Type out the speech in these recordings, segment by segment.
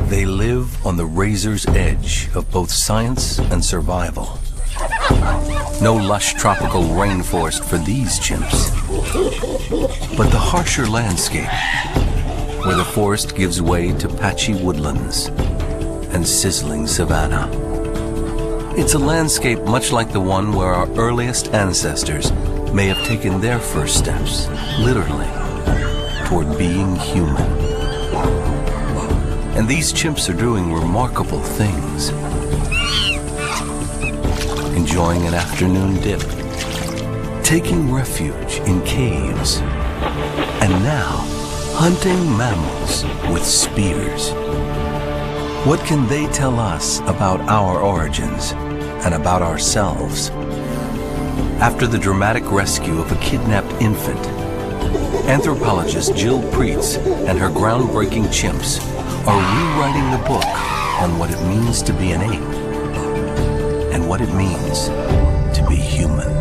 They live on the razor's edge of both science and survival. No lush tropical rainforest for these chimps, but the harsher landscape, where the forest gives way to patchy woodlands and sizzling savanna. It's a landscape much like the one where our earliest ancestors may have taken their first steps, literally, toward being human. And these chimps are doing remarkable things. Enjoying an afternoon dip, taking refuge in caves, and now hunting mammals with spears. What can they tell us about our origins and about ourselves? After the dramatic rescue of a kidnapped infant, anthropologist Jill Preetz and her groundbreaking chimps are rewriting the book on what it means to be an ape and what it means to be human.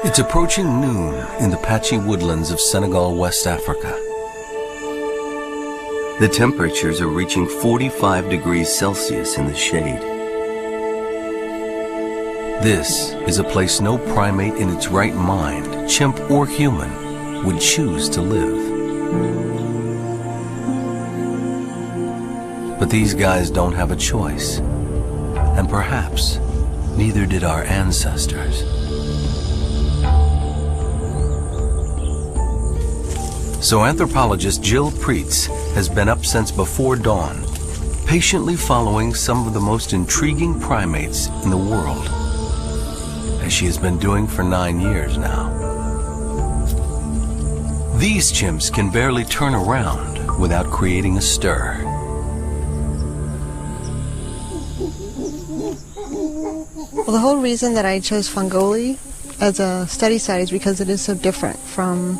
It's approaching noon in the patchy woodlands of Senegal, West Africa. The temperatures are reaching 45 degrees Celsius in the shade. This is a place no primate in its right mind, chimp or human, would choose to live. But these guys don't have a choice, and perhaps neither did our ancestors. So anthropologist Jill Preetz has been up since before dawn, patiently following some of the most intriguing primates in the world, as she has been doing for 9 years now. These chimps can barely turn around without creating a stir. Well, the whole reason that I chose Fongoli as a study site is because it is so different from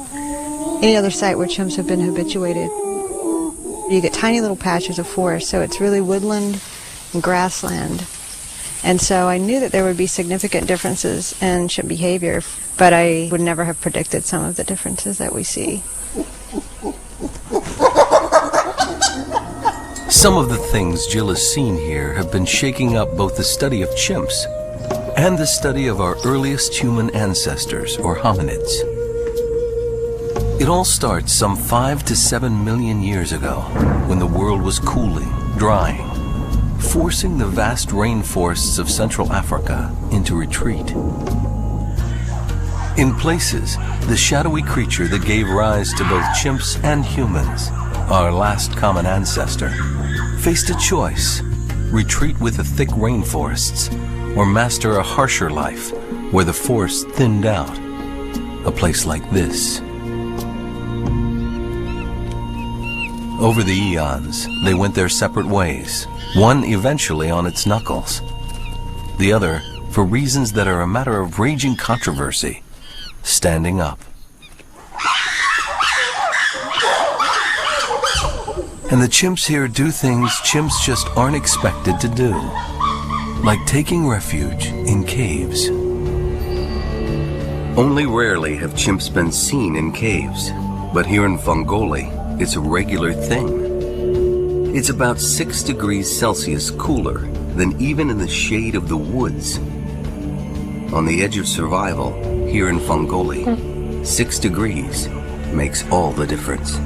any other site where chimps have been habituated. You get tiny little patches of forest, so it's really woodland and grassland. And so I knew that there would be significant differences in chimp behavior, but I would never have predicted some of the differences that we see. Some of the things Jill has seen here have been shaking up both the study of chimps and the study of our earliest human ancestors, or hominids. It all starts some 5 to 7 million years ago, when the world was cooling, drying, forcing the vast rainforests of Central Africa into retreat. In places, the shadowy creature that gave rise to both chimps and humans, our last common ancestor, faced a choice: retreat with the thick rainforests, or master a harsher life where the forest thinned out, a place like this. Over the eons, they went their separate ways, one eventually on its knuckles, the other, for reasons that are a matter of raging controversy, standing up. And the chimps here do things chimps just aren't expected to do, like taking refuge in caves. Only rarely have chimps been seen in caves, but here in Fongoli, it's a regular thing. It's about 6 degrees Celsius cooler than even in the shade of the woods. On the edge of survival, here in Fongoli, 6 degrees makes all the difference.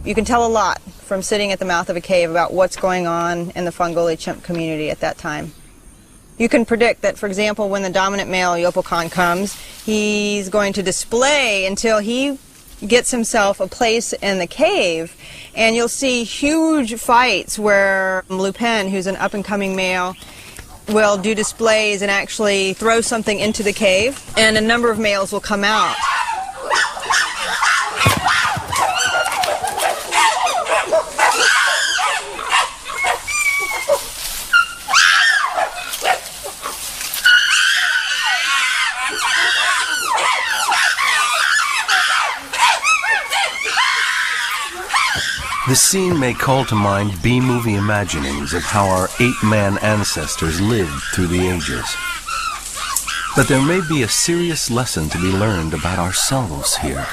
You can tell a lot from sitting at the mouth of a cave about what's going on in the Fongoli chimp community at that time. You can predict that, for example, when the dominant male Yopokan comes, he's going to display until he gets himself a place in the cave, and you'll see huge fights where Lupin, who's an up-and-coming male, will do displays and actually throw something into the cave, and a number of males will come out. The scene may call to mind B-movie imaginings of how our ape-man ancestors lived through the ages. But there may be a serious lesson to be learned about ourselves here.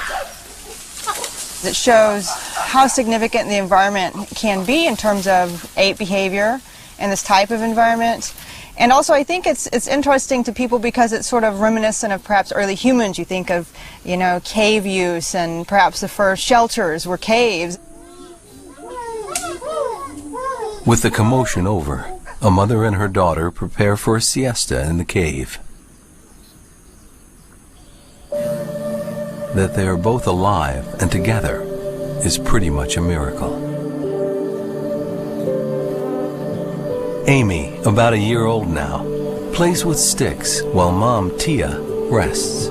It shows how significant the environment can be in terms of ape behavior in this type of environment. And also I think it's interesting to people because it's sort of reminiscent of perhaps early humans. You think of, cave use, and perhaps the first shelters were caves. With the commotion over, a mother and her daughter prepare for a siesta in the cave. That they are both alive and together is pretty much a miracle. Amy, about a year old now, plays with sticks while Mom Tia rests.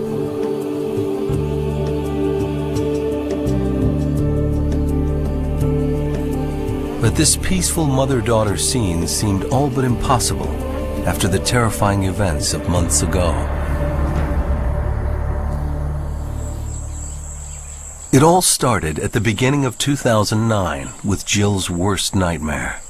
But this peaceful mother-daughter scene seemed all but impossible after the terrifying events of months ago. It all started at the beginning of 2009 with Jill's worst nightmare.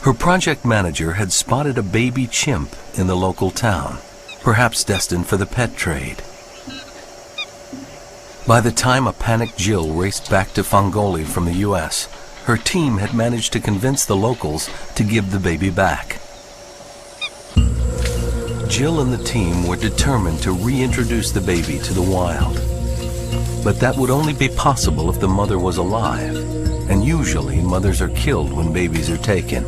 Her project manager had spotted a baby chimp in the local town, perhaps destined for the pet trade. By the time a panicked Jill raced back to Fangoli from the US, her team had managed to convince the locals to give the baby back. Jill and the team were determined to reintroduce the baby to the wild. But that would only be possible if the mother was alive, and usually mothers are killed when babies are taken.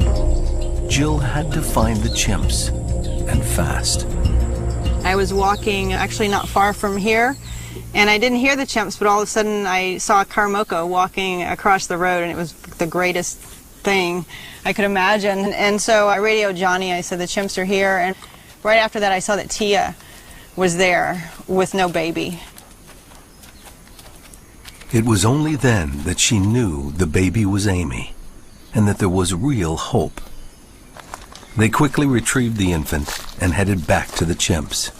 Jill had to find the chimps, and fast. I was walking actually not far from here, and I didn't hear the chimps, but all of a sudden I saw a Karamoko walking across the road, and it was the greatest thing I could imagine. And so I radioed Johnny. I said, the chimps are here. And right after that I saw that Tia was there with no baby. It was only then that she knew the baby was Amy, and that there was real hope. They quickly retrieved the infant and headed back to the chimps.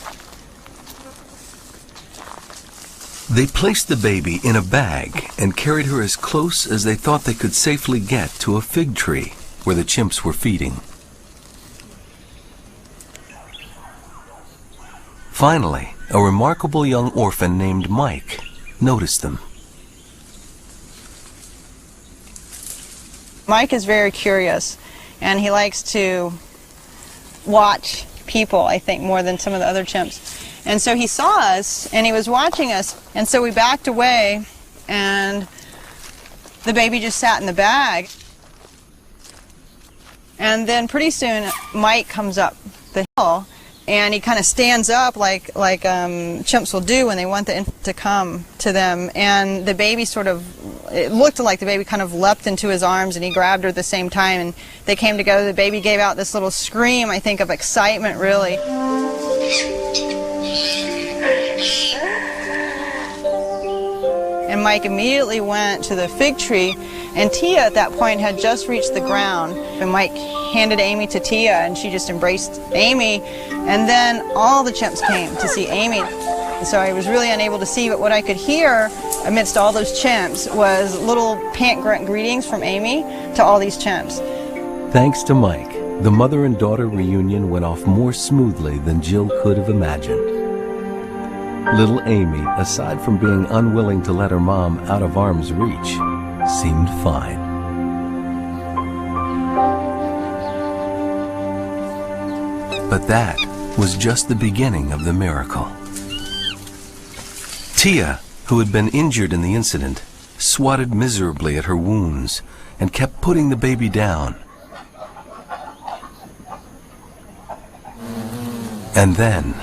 They placed the baby in a bag and carried her as close as they thought they could safely get to a fig tree where the chimps were feeding. Finally, a remarkable young orphan named Mike noticed them. Mike is very curious, and he likes to watch people, I think, more than some of the other chimps. And so he saw us, and he was watching us, and so we backed away, and the baby just sat in the bag. And then pretty soon, Mike comes up the hill, and he kind of stands up like chimps will do when they want the infant to come to them. And the baby it looked like the baby kind of leapt into his arms, and he grabbed her at the same time, and they came together. The baby gave out this little scream, I think, of excitement, really. And Mike immediately went to the fig tree, and Tia at that point had just reached the ground. And Mike handed Amy to Tia, and she just embraced Amy. And then all the chimps came to see Amy. And so I was really unable to see, but what I could hear amidst all those chimps was little pant grunt greetings from Amy to all these chimps. Thanks to Mike, the mother and daughter reunion went off more smoothly than Jill could have imagined. Little Amy, aside from being unwilling to let her mom out of arm's reach, seemed fine. But that was just the beginning of the miracle. Tia, who had been injured in the incident, swatted miserably at her wounds and kept putting the baby down. And then,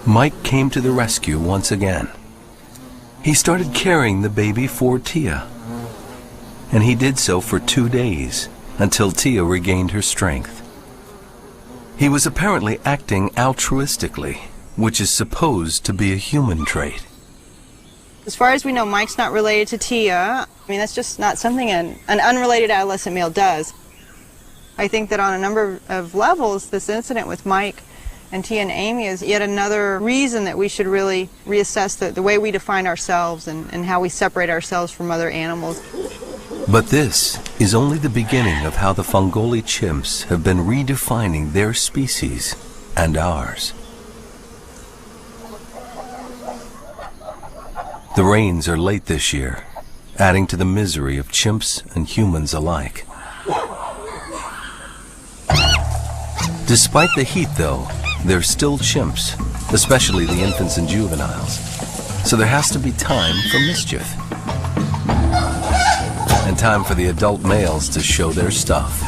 Mike came to the rescue once again. He started carrying the baby for Tia, and he did so for 2 days until Tia regained her strength. He was apparently acting altruistically, which is supposed to be a human trait. As far as we know, Mike's not related to Tia. I mean, that's just not something an unrelated adolescent male does. I think that on a number of levels, this incident with Mike And Tia and Amy is yet another reason that we should really reassess the way we define ourselves and how we separate ourselves from other animals. But this is only the beginning of how the Fongoli chimps have been redefining their species and ours. The rains are late this year, adding to the misery of chimps and humans alike. Despite the heat, though, they're still chimps, especially the infants and juveniles. So there has to be time for mischief. And time for the adult males to show their stuff.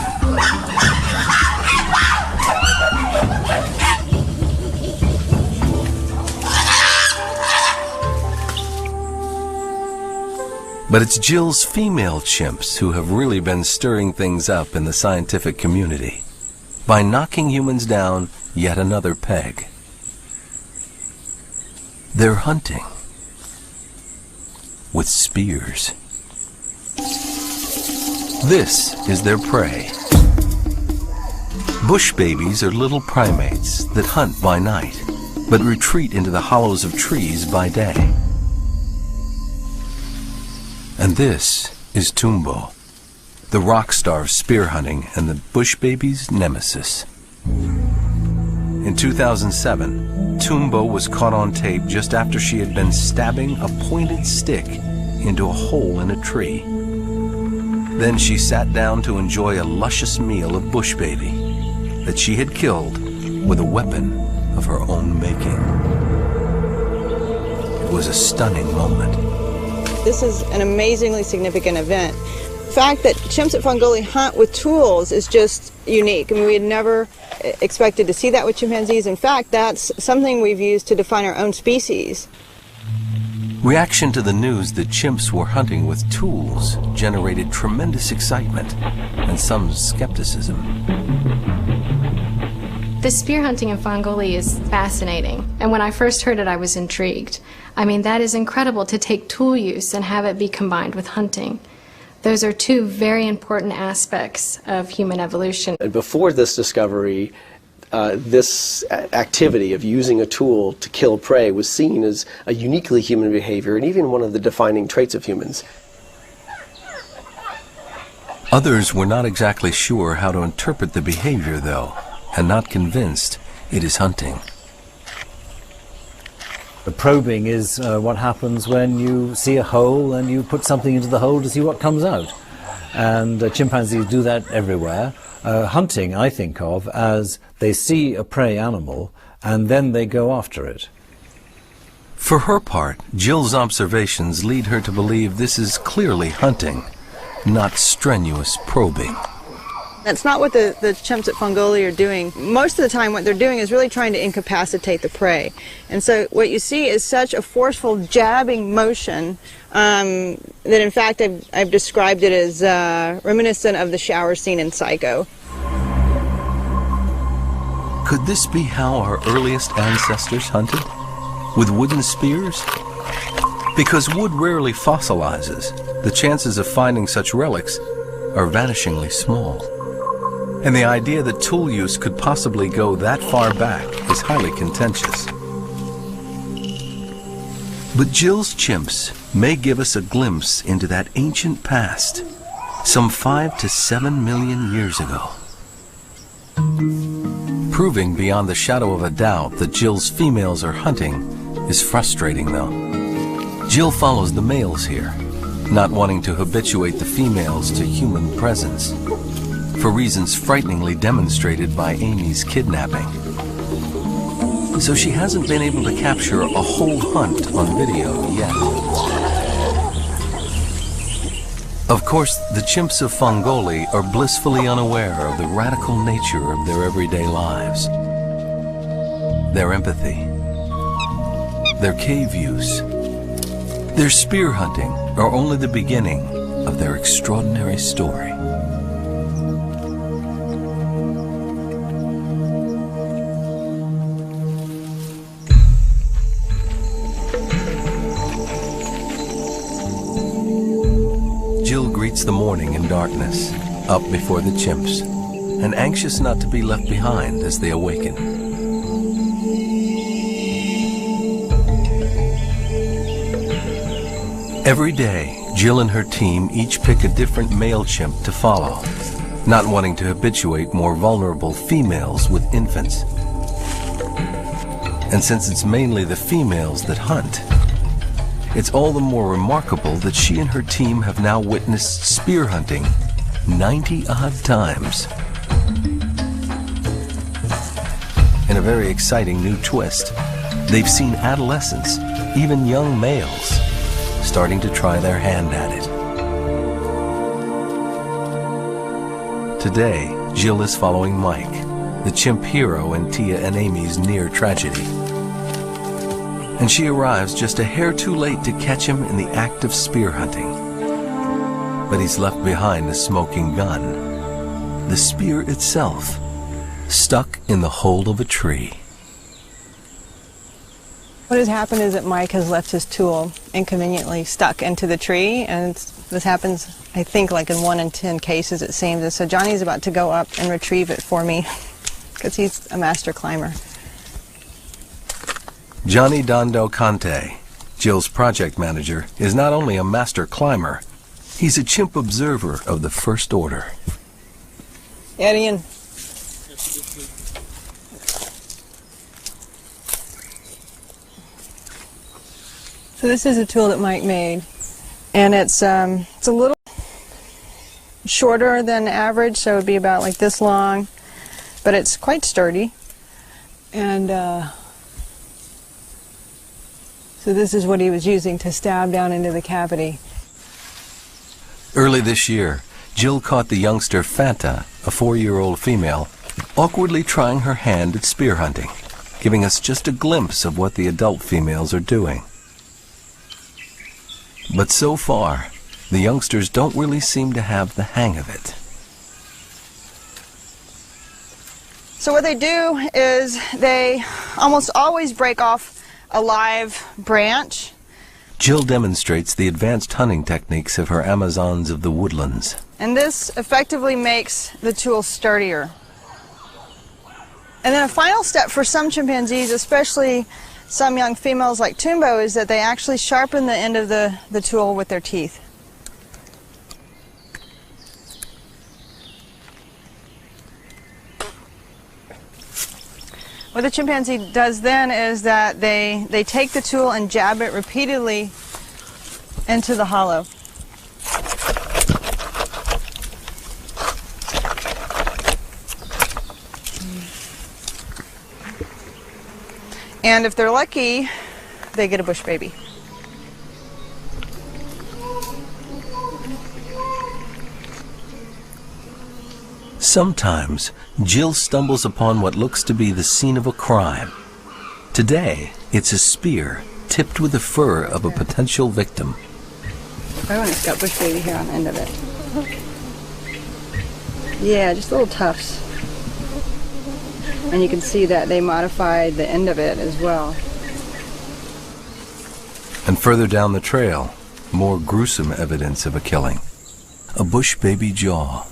But it's Jill's female chimps who have really been stirring things up in the scientific community by knocking humans down yet another peg. They're hunting with spears. This is their prey. Bush babies are little primates that hunt by night, but retreat into the hollows of trees by day. And this is Tumbo, the rock star of spear hunting and the bush baby's nemesis. In 2007, Tumbo was caught on tape just after she had been stabbing a pointed stick into a hole in a tree. Then she sat down to enjoy a luscious meal of bush baby that she had killed with a weapon of her own making. It was a stunning moment. This is an amazingly significant event. The fact that chimps at Fongoli hunt with tools is just unique. I mean, we had never expected to see that with chimpanzees. In fact, that's something we've used to define our own species. Reaction to the news that chimps were hunting with tools generated tremendous excitement and some skepticism. The spear hunting in Fongoli is fascinating, and when I first heard it, I was intrigued. I mean, that is incredible to take tool use and have it be combined with hunting. Those are two very important aspects of human evolution. And before this discovery, this activity of using a tool to kill prey was seen as a uniquely human behavior and even one of the defining traits of humans. Others were not exactly sure how to interpret the behavior, though, and not convinced it is hunting. The probing is what happens when you see a hole and you put something into the hole to see what comes out. And chimpanzees do that everywhere. Hunting, I think of as they see a prey animal and then they go after it. For her part, Jill's observations lead her to believe this is clearly hunting, not strenuous probing. That's not what the chimps at Fongoli are doing. Most of the time what they're doing is really trying to incapacitate the prey. And so what you see is such a forceful jabbing motion that in fact I've described it as reminiscent of the shower scene in Psycho. Could this be how our earliest ancestors hunted? With wooden spears? Because wood rarely fossilizes, the chances of finding such relics are vanishingly small. And the idea that tool use could possibly go that far back is highly contentious. But Jill's chimps may give us a glimpse into that ancient past, some 5 to 7 million years ago. Proving beyond the shadow of a doubt that Jill's females are hunting is frustrating, though. Jill follows the males here, not wanting to habituate the females to human presence, for reasons frighteningly demonstrated by Amy's kidnapping. So she hasn't been able to capture a whole hunt on video yet. Of course, the chimps of Fongoli are blissfully unaware of the radical nature of their everyday lives. Their empathy, their cave use, their spear hunting are only the beginning of their extraordinary story. The morning in darkness, up before the chimps, and anxious not to be left behind as they awaken. Every day, Jill and her team each pick a different male chimp to follow, not wanting to habituate more vulnerable females with infants. And since it's mainly the females that hunt, it's all the more remarkable that she and her team have now witnessed spear hunting 90-odd times. In a very exciting new twist, they've seen adolescents, even young males, starting to try their hand at it. Today, Jill is following Mike, the chimp hero in Tia and Amy's near tragedy. And she arrives just a hair too late to catch him in the act of spear hunting. But he's left behind a smoking gun, the spear itself, stuck in the hole of a tree. What has happened is that Mike has left his tool inconveniently stuck into the tree, and this happens, I think, like in 1 in 10 cases, it seems. And so Johnny's about to go up and retrieve it for me, because he's a master climber. Johnny Dondo Conte, Jill's project manager, is not only a master climber, he's a chimp observer of the first order. Eddie and so this is a tool that Mike made, and it's a little shorter than average, so it would be about like this long, but it's quite sturdy. And so this is what he was using to stab down into the cavity. Early this year, Jill caught the youngster Fanta, a 4-year-old female, awkwardly trying her hand at spear hunting, giving us just a glimpse of what the adult females are doing. But so far, the youngsters don't really seem to have the hang of it. So what they do is they almost always break off a live branch. Jill demonstrates the advanced hunting techniques of her Amazons of the woodlands. And this effectively makes the tool sturdier. And then a final step for some chimpanzees, especially some young females like Tumbo, is that they actually sharpen the end of the tool with their teeth. What the chimpanzee does then is that they take the tool and jab it repeatedly into the hollow. And if they're lucky, they get a bush baby. Sometimes, Jill stumbles upon what looks to be the scene of a crime. Today, it's a spear tipped with the fur of a potential victim. Oh, and it's got bush baby hair on the end of it. Yeah, just little tufts. And you can see that they modified the end of it as well. And further down the trail, more gruesome evidence of a killing. A bush baby jaw.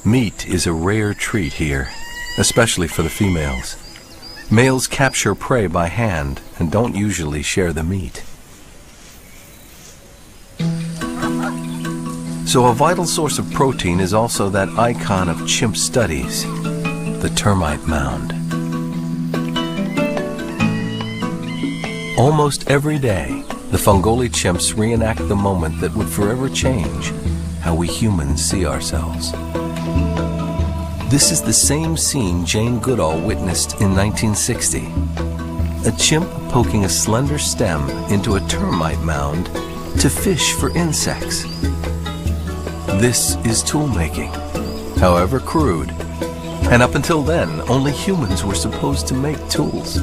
Meat is a rare treat here, especially for the females. Males capture prey by hand and don't usually share the meat. So a vital source of protein is also that icon of chimp studies, the termite mound. Almost every day, the Fungoli chimps reenact the moment that would forever change how we humans see ourselves. This is the same scene Jane Goodall witnessed in 1960. A chimp poking a slender stem into a termite mound to fish for insects. This is tool making, however crude. And up until then, only humans were supposed to make tools.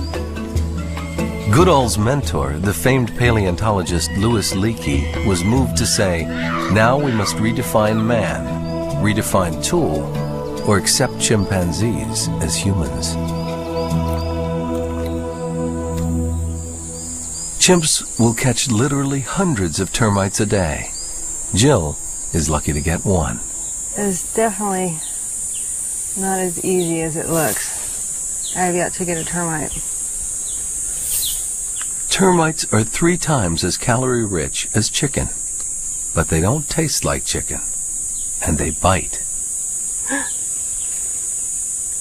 Goodall's mentor, the famed paleontologist Louis Leakey, was moved to say, now we must redefine man, redefine tool, or accept chimpanzees as humans. Chimps will catch literally hundreds of termites a day. Jill is lucky to get one. It's definitely not as easy as it looks. I have yet to get a termite. Termites are 3 times as calorie-rich as chicken, but they don't taste like chicken, and they bite.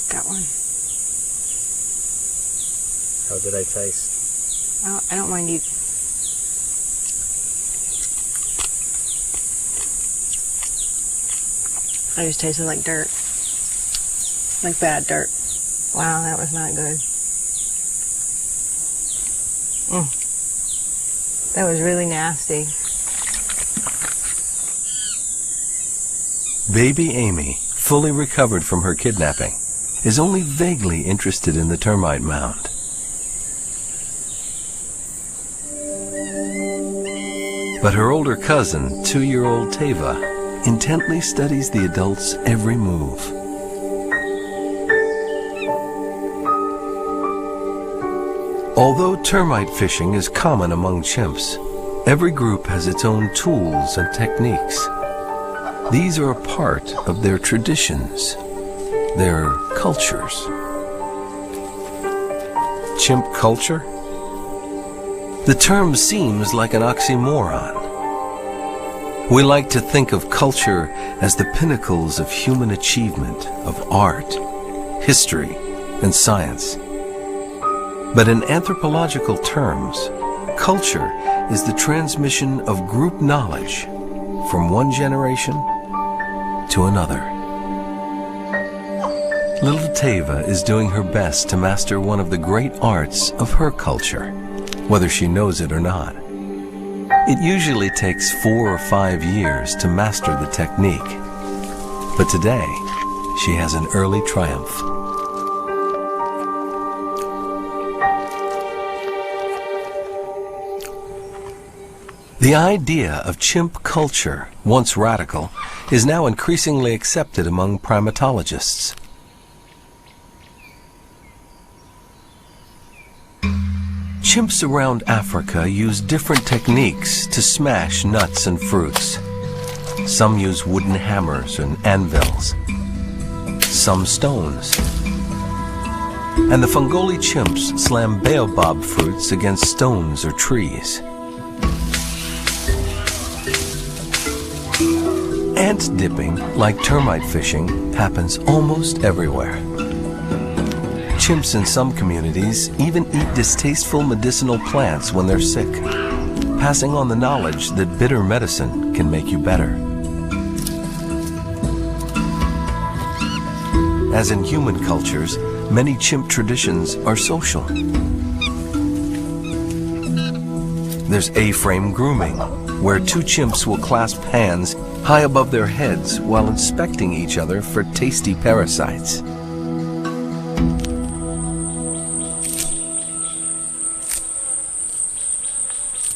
Got one. How did I taste? I don't mind eating. I just tasted like dirt. Like bad dirt. Wow, that was not good. That was really nasty. Baby Amy, fully recovered from her kidnapping, is only vaguely interested in the termite mound. But her older cousin, 2-year-old Tava, intently studies the adult's every move. Although termite fishing is common among chimps, every group has its own tools and techniques. These are a part of their traditions, their cultures. Chimp culture? The term seems like an oxymoron. We like to think of culture as the pinnacles of human achievement, of art, history, and science. But in anthropological terms, culture is the transmission of group knowledge from one generation to another. Little Tava is doing her best to master one of the great arts of her culture, whether she knows it or not. It usually takes 4 or 5 years to master the technique, but today she has an early triumph. The idea of chimp culture, once radical, is now increasingly accepted among primatologists. Chimps around Africa use different techniques to smash nuts and fruits. Some use wooden hammers and anvils, some stones. And the Fungoli chimps slam baobab fruits against stones or trees. Ant dipping, like termite fishing, happens almost everywhere. Chimps in some communities even eat distasteful medicinal plants when they're sick, passing on the knowledge that bitter medicine can make you better. As in human cultures, many chimp traditions are social. There's A-frame grooming, where 2 chimps will clasp hands high above their heads while inspecting each other for tasty parasites.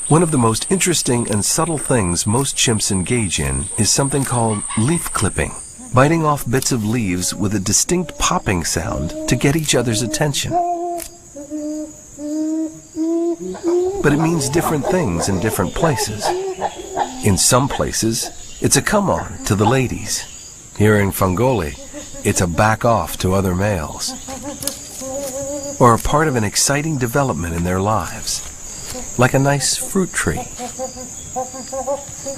One of the most interesting and subtle things most chimps engage in is something called leaf clipping, biting off bits of leaves with a distinct popping sound to get each other's attention. But it means different things in different places. In some places, it's a come-on to the ladies. Here in Fungoli, it's a back-off to other males. Or a part of an exciting development in their lives, like a nice fruit tree.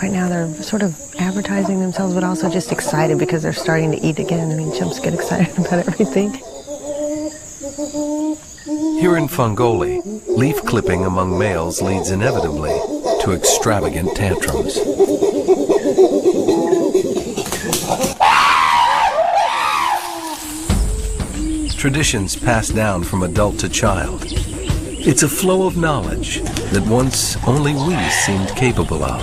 Right now they're sort of advertising themselves, but also just excited because they're starting to eat again. I mean, chimps get excited about everything. Here in Fungoli, leaf clipping among males leads inevitably to extravagant tantrums. Traditions passed down from adult to child. It's a flow of knowledge that once only we seemed capable of.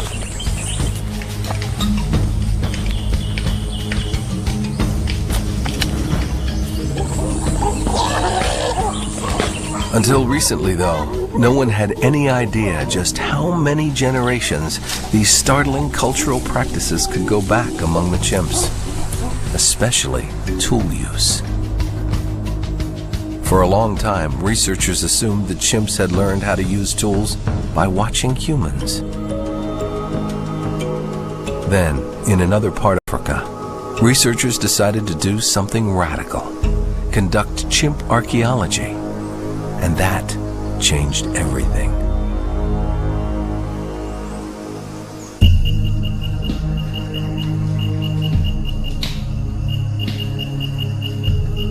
Until recently, though, no one had any idea just how many generations these startling cultural practices could go back among the chimps, especially tool use. For a long time, researchers assumed that chimps had learned how to use tools by watching humans. Then, in another part of Africa, researchers decided to do something radical conduct chimp archaeology, and that changed everything.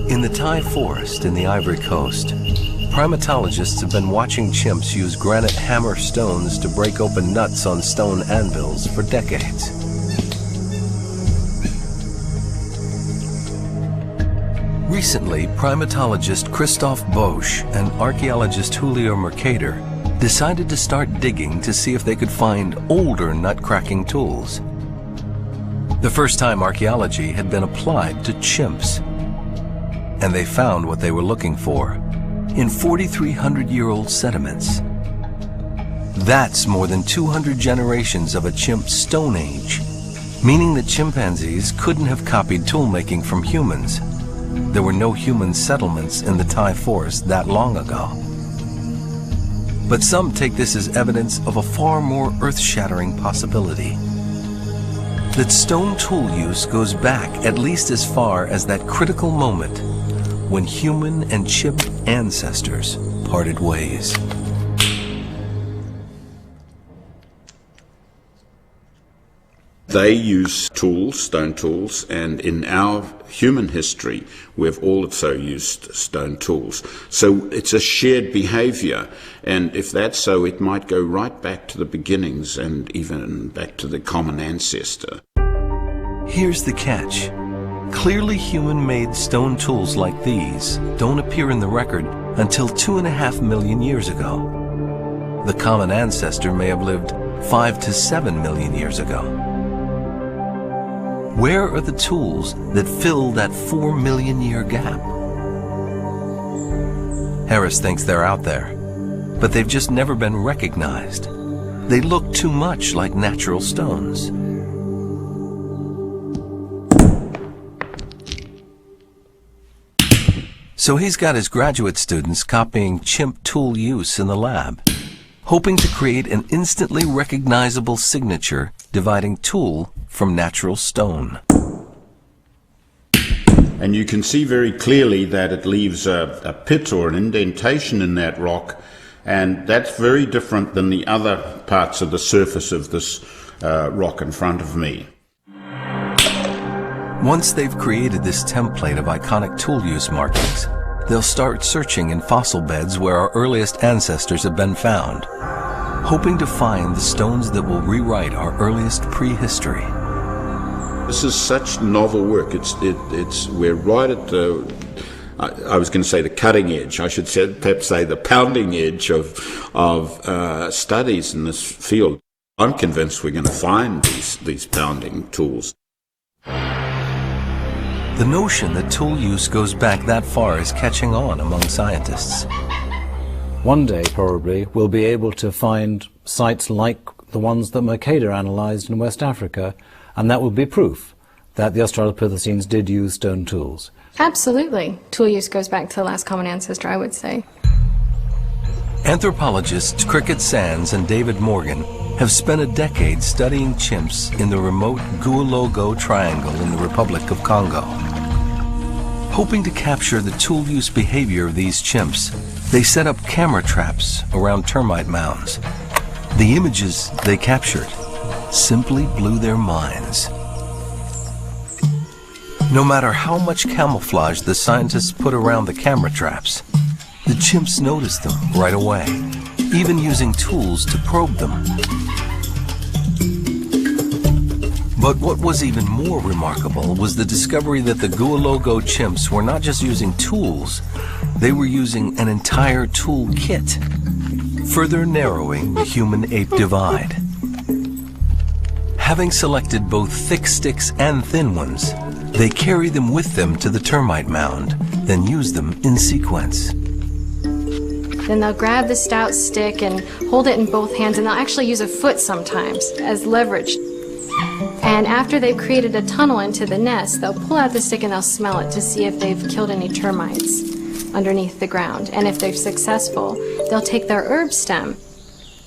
In the Thai forest in the Ivory Coast, primatologists have been watching chimps use granite hammer stones to break open nuts on stone anvils for decades. Recently, primatologist Christophe Bosch and archaeologist Julio Mercader decided to start digging to see if they could find older nut-cracking tools. The first time archaeology had been applied to chimps, and they found what they were looking for in 4,300-year-old sediments. That's more than 200 generations of a chimp's Stone Age, meaning that chimpanzees couldn't have copied toolmaking from humans. There were no human settlements in the Thai forest that long ago. But some take this as evidence of a far more earth-shattering possibility. That stone tool use goes back at least as far as that critical moment when human and chimp ancestors parted ways. They use tools, stone tools, and in our human history, we've also used stone tools. So it's a shared behavior, and if that's so, it might go right back to the beginnings and even back to the common ancestor. Here's the catch. Clearly human-made stone tools like these don't appear in the record until 2.5 million years ago. The common ancestor may have lived 5 to 7 million years ago. Where are the tools that fill that 4 million year gap? Harris thinks they're out there, but they've just never been recognized. They look too much like natural stones. So he's got his graduate students copying chimp tool use in the lab, hoping to create an instantly recognizable signature dividing tool from natural stone. And you can see very clearly that it leaves a pit or an indentation in that rock, and that's very different than the other parts of the surface of this rock in front of me. Once they've created this template of iconic tool use markings, they'll start searching in fossil beds where our earliest ancestors have been found, hoping to find the stones that will rewrite our earliest prehistory. This is such novel work. We're right at the, I was going to say the cutting edge. I should perhaps say the pounding edge of studies in this field. I'm convinced we're going to find these pounding tools. The notion that tool use goes back that far is catching on among scientists. One day, probably, we'll be able to find sites like the ones that Mercader analysed in West Africa, and that will be proof that the Australopithecines did use stone tools. Absolutely. Tool use goes back to the last common ancestor, I would say. Anthropologists Cricket Sands and David Morgan have spent a decade studying chimps in the remote Guologo Triangle in the Republic of Congo. Hoping to capture the tool use behavior of these chimps, they set up camera traps around termite mounds. The images they captured simply blew their minds. No matter how much camouflage the scientists put around the camera traps, the chimps noticed them right away, even using tools to probe them. But what was even more remarkable was the discovery that the Guologo chimps were not just using tools, they were using an entire tool kit, further narrowing the human-ape divide. Having selected both thick sticks and thin ones, they carry them with them to the termite mound, then use them in sequence. Then they'll grab the stout stick and hold it in both hands, and they'll actually use a foot sometimes as leverage. And after they've created a tunnel into the nest, they'll pull out the stick and they'll smell it to see if they've killed any termites underneath the ground. And if they're successful, they'll take their herb stem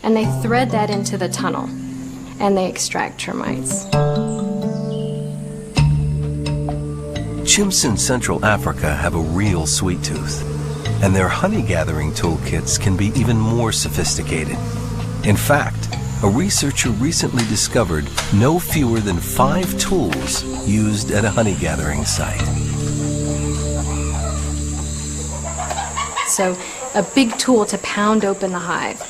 and they thread that into the tunnel and they extract termites. Chimps in Central Africa have a real sweet tooth, and their honey-gathering toolkits can be even more sophisticated. In fact, a researcher recently discovered no fewer than 5 tools used at a honey-gathering site. So a big tool to pound open the hive.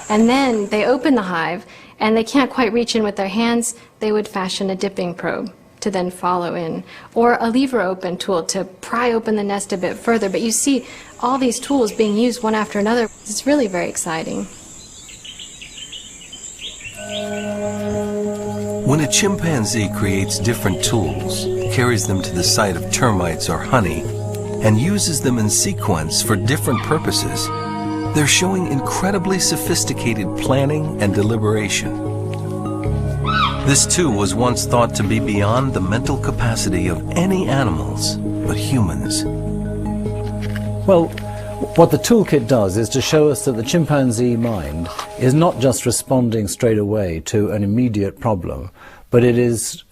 And then they open the hive, and they can't quite reach in with their hands. They would fashion a dipping probe to then follow in, or a lever open tool to pry open the nest a bit further. But you see all these tools being used one after another. It's really very exciting. When a chimpanzee creates different tools, carries them to the site of termites or honey, and uses them in sequence for different purposes, they're showing incredibly sophisticated planning and deliberation. This too was once thought to be beyond the mental capacity of any animals but humans. Well, what the toolkit does is to show us that the chimpanzee mind is not just responding straight away to an immediate problem, but it is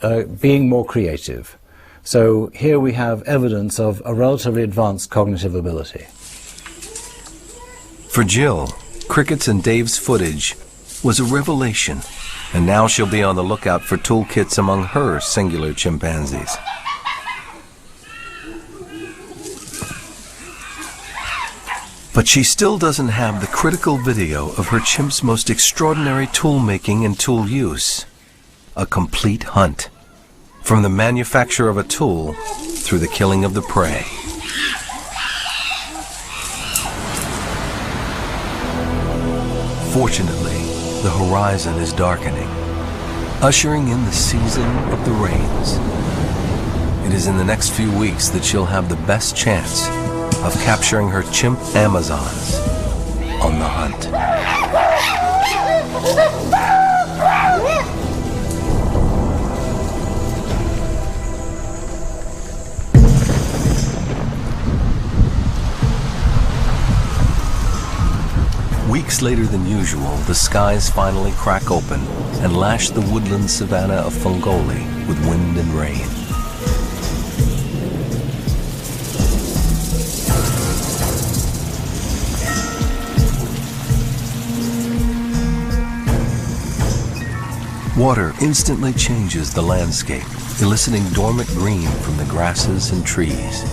being more creative. So here we have evidence of a relatively advanced cognitive ability. For Jill, Cricket's and Dave's footage was a revelation, and now she'll be on the lookout for toolkits among her singular chimpanzees. But she still doesn't have the critical video of her chimp's most extraordinary tool making and tool use. A complete hunt. From the manufacture of a tool through the killing of the prey. Fortunately, the horizon is darkening, ushering in the season of the rains. It is in the next few weeks that she'll have the best chance of capturing her chimp Amazons on the hunt. Weeks later than usual, the skies finally crack open and lash the woodland savanna of Fungoli with wind and rain. Water instantly changes the landscape, eliciting dormant green from the grasses and trees.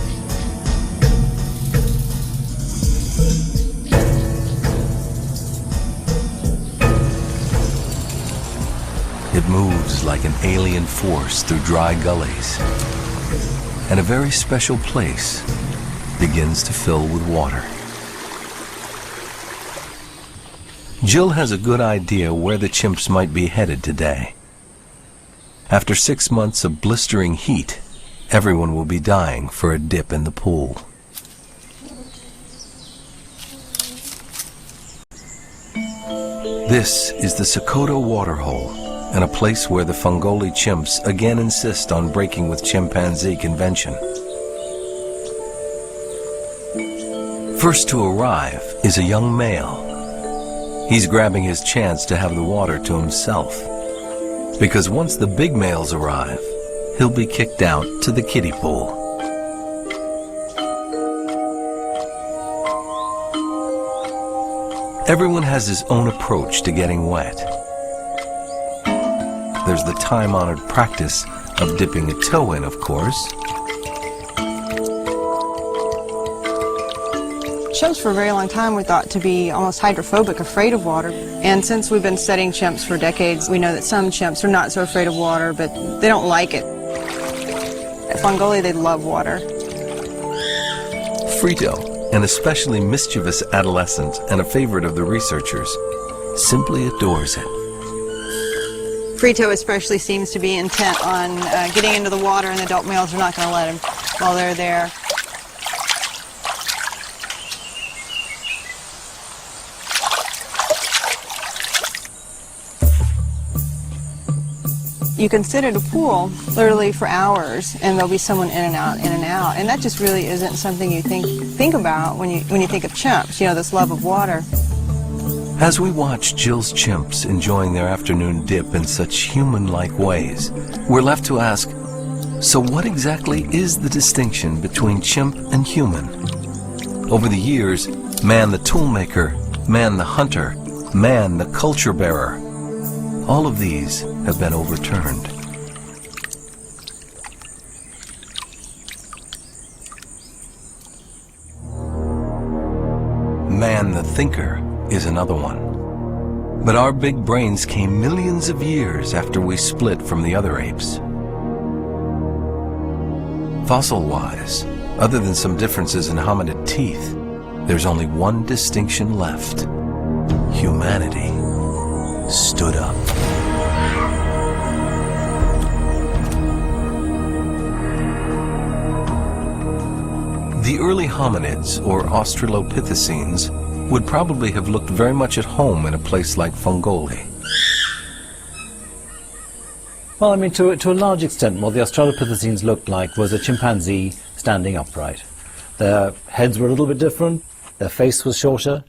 It moves like an alien force through dry gullies, and a very special place begins to fill with water. Jill has a good idea where the chimps might be headed today. After 6 months of blistering heat, everyone will be dying for a dip in the pool. This is the Sokoto Waterhole, and a place where the Fungoli chimps again insist on breaking with chimpanzee convention. First to arrive is a young male. He's grabbing his chance to have the water to himself, because once the big males arrive, he'll be kicked out to the kiddie pool. Everyone has his own approach to getting wet. There's the time-honored practice of dipping a toe in, of course. Chimps for a very long time were thought to be almost hydrophobic, afraid of water. And since we've been studying chimps for decades, we know that some chimps are not so afraid of water, but they don't like it. At Fungoli, they love water. Frito, an especially mischievous adolescent and a favorite of the researchers, simply adores it. Frito especially seems to be intent on getting into the water, and the adult males are not going to let him while they're there. You can sit at a pool literally for hours, and there'll be someone in and out, and that just really isn't something you think about when you think of chimps. You know, this love of water. As we watch Jill's chimps enjoying their afternoon dip in such human-like ways, we're left to ask, So what exactly is the distinction between chimp and human? Over the years, man the toolmaker, man the hunter, man the culture bearer, all of these have been overturned. Man the thinker is another one. But our big brains came millions of years after we split from the other apes. Fossil-wise, other than some differences in hominid teeth, there's only one distinction left. Humanity stood up. The early hominids, or Australopithecines, would probably have looked very much at home in a place like Fungoli. Well, I mean, to a large extent, what the Australopithecines looked like was a chimpanzee standing upright. Their heads were a little bit different, their face was shorter,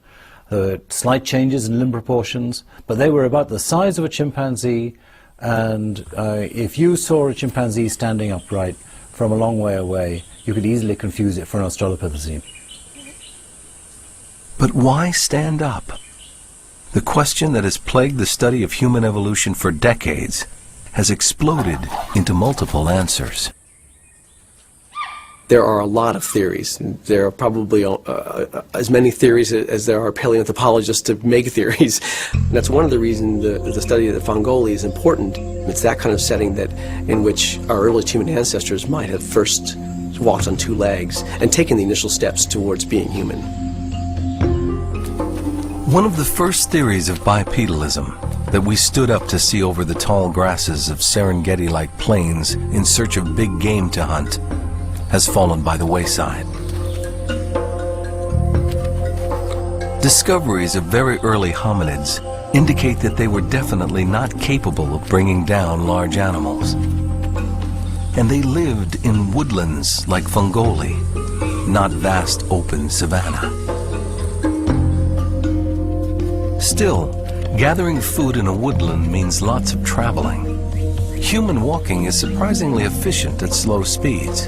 there were slight changes in limb proportions, but they were about the size of a chimpanzee, and if you saw a chimpanzee standing upright from a long way away, you could easily confuse it for an Australopithecine. But why stand up? The question that has plagued the study of human evolution for decades has exploded into multiple answers. There are a lot of theories. There are probably as many theories as there are paleoanthropologists to make theories. And that's one of the reasons the study of the Fungoli is important. It's that kind of setting in which our earliest human ancestors might have first walked on two legs and taken the initial steps towards being human. One of the first theories of bipedalism, that we stood up to see over the tall grasses of Serengeti-like plains in search of big game to hunt, has fallen by the wayside. Discoveries of very early hominids indicate that they were definitely not capable of bringing down large animals. And they lived in woodlands like Fungoli, not vast open savanna. Still, gathering food in a woodland means lots of traveling. Human walking is surprisingly efficient at slow speeds,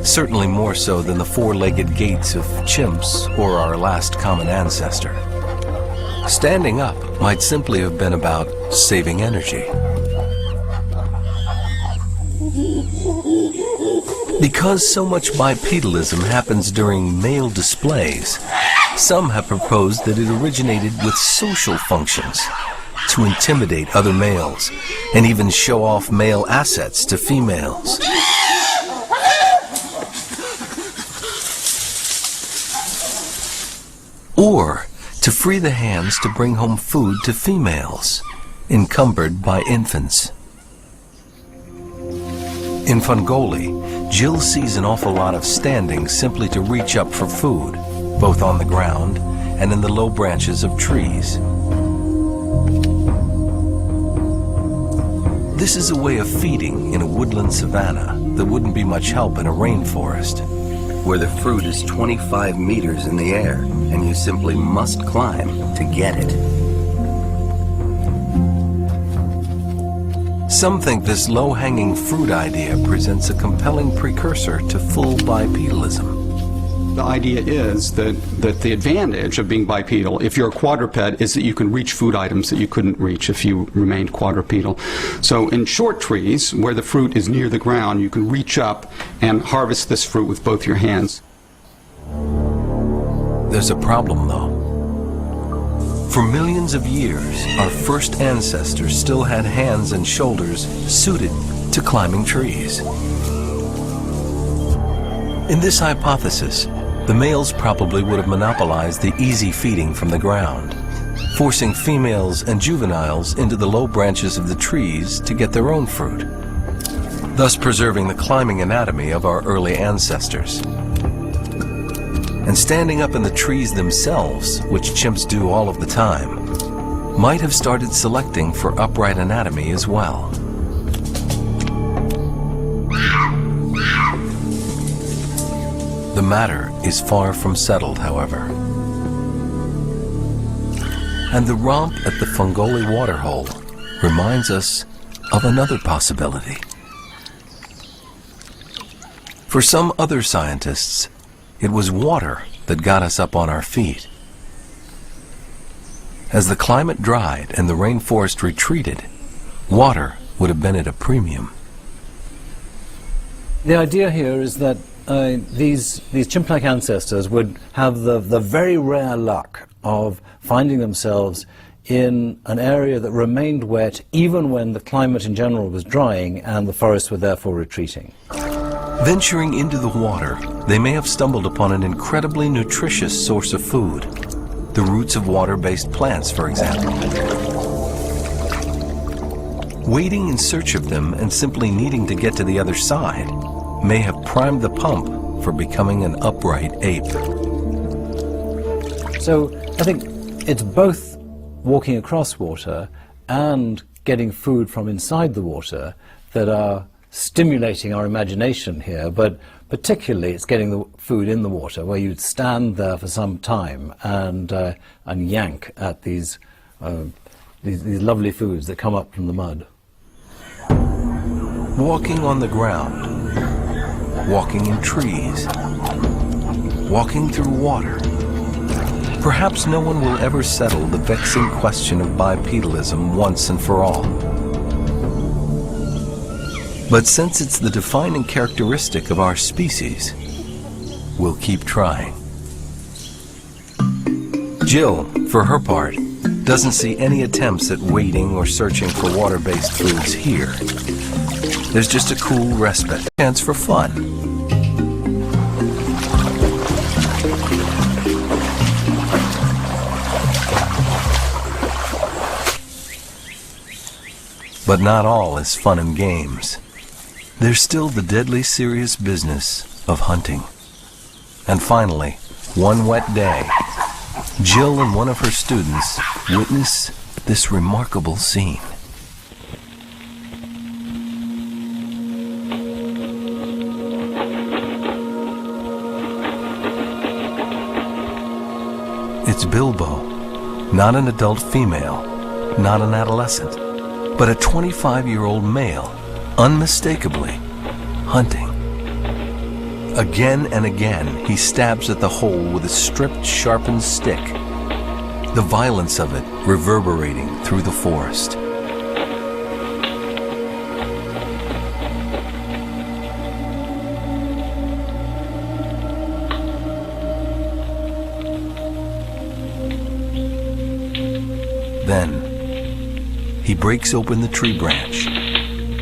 certainly more so than the four-legged gaits of chimps or our last common ancestor. Standing up might simply have been about saving energy. Because so much bipedalism happens during male displays, some have proposed that it originated with social functions, to intimidate other males and even show off male assets to females. Or to free the hands to bring home food to females, encumbered by infants. In Fungoli, Jill sees an awful lot of standing simply to reach up for food, both on the ground and in the low branches of trees. This is a way of feeding in a woodland savanna that wouldn't be much help in a rainforest, where the fruit is 25 meters in the air and you simply must climb to get it. Some think this low-hanging fruit idea presents a compelling precursor to full bipedalism. The idea is that the advantage of being bipedal, if you're a quadruped, is that you can reach food items that you couldn't reach if you remained quadrupedal. So in short trees, where the fruit is near the ground, you can reach up and harvest this fruit with both your hands. There's a problem, though. For millions of years, our first ancestors still had hands and shoulders suited to climbing trees. In this hypothesis, the males probably would have monopolized the easy feeding from the ground, forcing females and juveniles into the low branches of the trees to get their own fruit, thus preserving the climbing anatomy of our early ancestors. And standing up in the trees themselves, which chimps do all of the time, might have started selecting for upright anatomy as well. The matter is far from settled, however. And the romp at the Fungoli waterhole reminds us of another possibility. For some other scientists, it was water that got us up on our feet. As the climate dried and the rainforest retreated, water would have been at a premium. The idea here is that these chimp-like ancestors would have the very rare luck of finding themselves in an area that remained wet even when the climate in general was drying and the forests were therefore retreating. Venturing into the water, they may have stumbled upon an incredibly nutritious source of food. The roots of water-based plants, for example. Waiting in search of them and simply needing to get to the other side may have primed the pump for becoming an upright ape. So I think it's both walking across water and getting food from inside the water that are stimulating our imagination here, but particularly it's getting the food in the water, where you'd stand there for some time and yank at these lovely foods that come up from the mud. Walking on the ground, walking in trees, walking through water. Perhaps no one will ever settle the vexing question of bipedalism once and for all. But since it's the defining characteristic of our species, we'll keep trying. Jill, for her part, doesn't see any attempts at waiting or searching for water-based foods here. There's just a cool respite, chance for fun. But not all is fun and games. There's still the deadly serious business of hunting. And finally, one wet day, Jill and one of her students witness this remarkable scene. It's Bilbo, not an adult female, not an adolescent, but a 25-year-old male, unmistakably hunting. Again and again, he stabs at the hole with a stripped, sharpened stick, the violence of it reverberating through the forest. Then, he breaks open the tree branch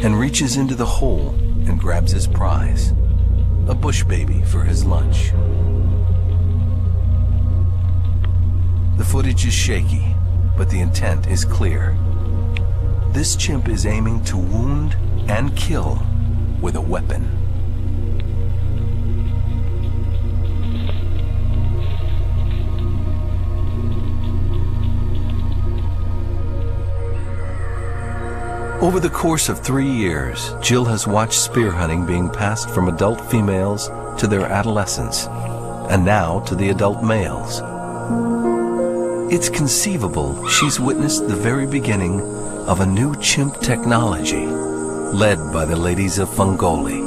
and reaches into the hole and grabs his prize, a bush baby for his lunch. The footage is shaky, but the intent is clear. This chimp is aiming to wound and kill with a weapon. Over the course of 3 years, Jill has watched spear hunting being passed from adult females to their adolescents, and now to the adult males. It's conceivable she's witnessed the very beginning of a new chimp technology, led by the ladies of Fungoli.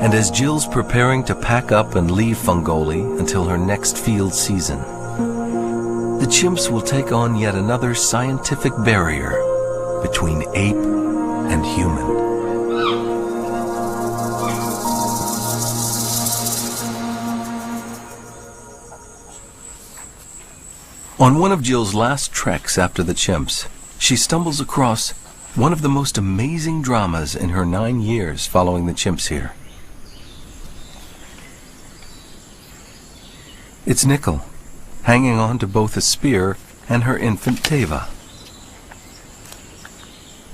And as Jill's preparing to pack up and leave Fungoli until her next field season, the chimps will take on yet another scientific barrier between ape and human. On one of Jill's last treks after the chimps, she stumbles across one of the most amazing dramas in her 9 years following the chimps here. It's Nickel, hanging on to both a spear and her infant Teva.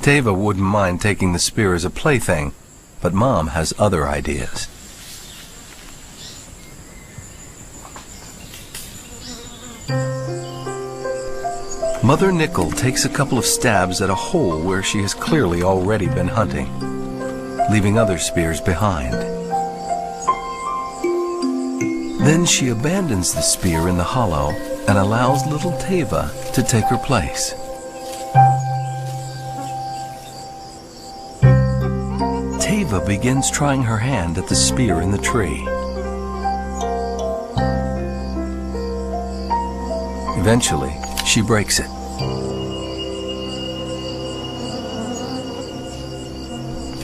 Teva wouldn't mind taking the spear as a plaything, but Mom has other ideas. Mother Nickel takes a couple of stabs at a hole where she has clearly already been hunting, leaving other spears behind. Then she abandons the spear in the hollow and allows little Teva to take her place. Teva Teva begins trying her hand at the spear in the tree. Eventually, she breaks it.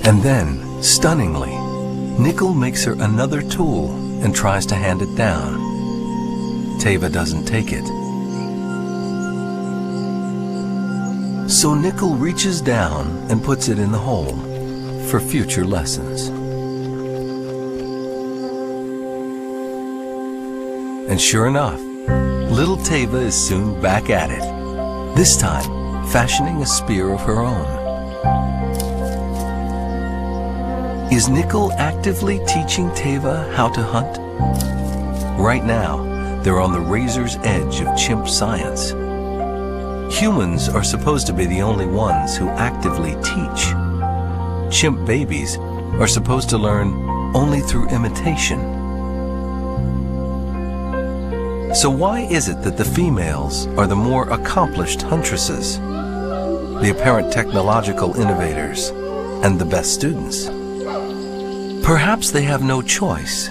And then, stunningly, Nickel makes her another tool and tries to hand it down. Teva doesn't take it. So Nickel reaches down and puts it in the hole for future lessons. And sure enough, little Teva is soon back at it, this time fashioning a spear of her own. Is Nickel actively teaching Teva how to hunt? Right now, they're on the razor's edge of chimp science. Humans are supposed to be the only ones who actively teach. Chimp babies are supposed to learn only through imitation. So why is it that the females are the more accomplished huntresses, the apparent technological innovators, and the best students? Perhaps they have no choice.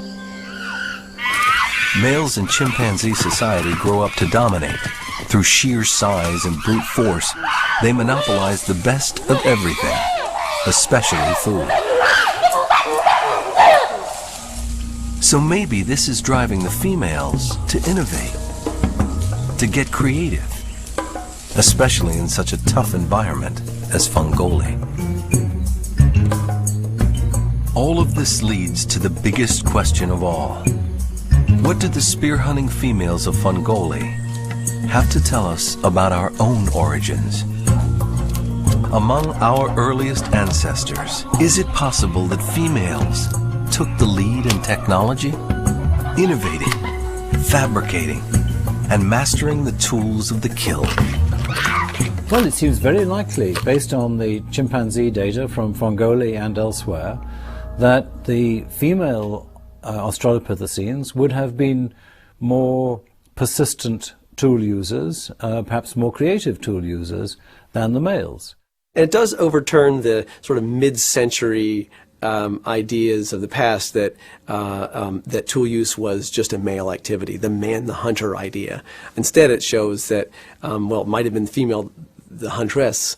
Males in chimpanzee society grow up to dominate. Through sheer size and brute force, they monopolize the best of everything, especially food. So maybe this is driving the females to innovate, to get creative, especially in such a tough environment as Fungoli. All of this leads to the biggest question of all. What do the spear-hunting females of Fungoli have to tell us about our own origins? Among our earliest ancestors, is it possible that females took the lead in technology, innovating, fabricating, and mastering the tools of the kill? Well, it seems very likely, based on the chimpanzee data from Fungoli and elsewhere, that the female Australopithecines would have been more persistent tool users, perhaps more creative tool users than the males. And it does overturn the sort of mid-century ideas of the past that that tool use was just a male activity, the man, the hunter idea. Instead, it shows that, well, it might have been the female, the huntress.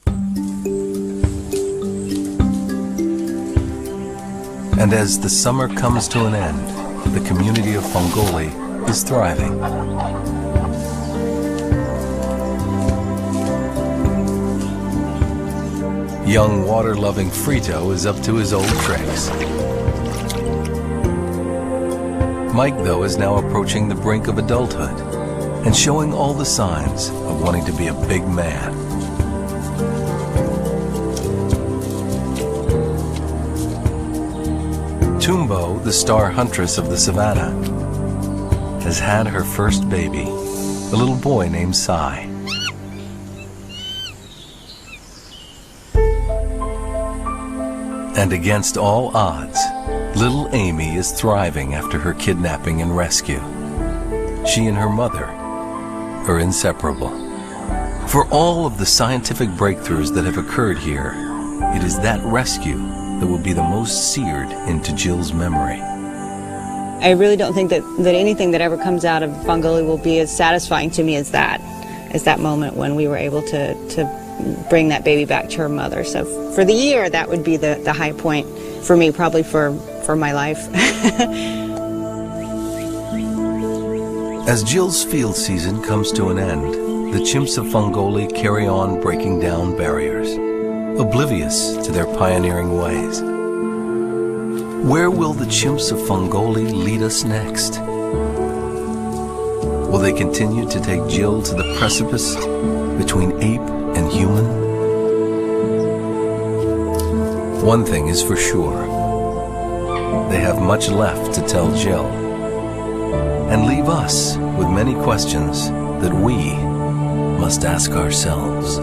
And as the summer comes to an end, the community of Fungoli is thriving. Young water-loving Frito is up to his old tricks. Mike, though, is now approaching the brink of adulthood and showing all the signs of wanting to be a big man. Tumbo, the star huntress of the savannah, has had her first baby, a little boy named Sai. And against all odds, little Amy is thriving after her kidnapping and rescue. She and her mother are inseparable. For all of the scientific breakthroughs that have occurred here, it is that rescue that will be the most seared into Jill's memory. I really don't think that anything that ever comes out of Fungoli will be as satisfying to me as that moment when we were able to bring that baby back to her mother. So for the year, that would be the high point for me, probably for my life. As Jill's field season comes to an end, the chimps of Fungoli carry on breaking down barriers, oblivious to their pioneering ways. Where will the chimps of Fungoli lead us next? Will they continue to take Jill to the precipice between ape and human? One thing is for sure. They have much left to tell Jill, and leave us with many questions that we must ask ourselves.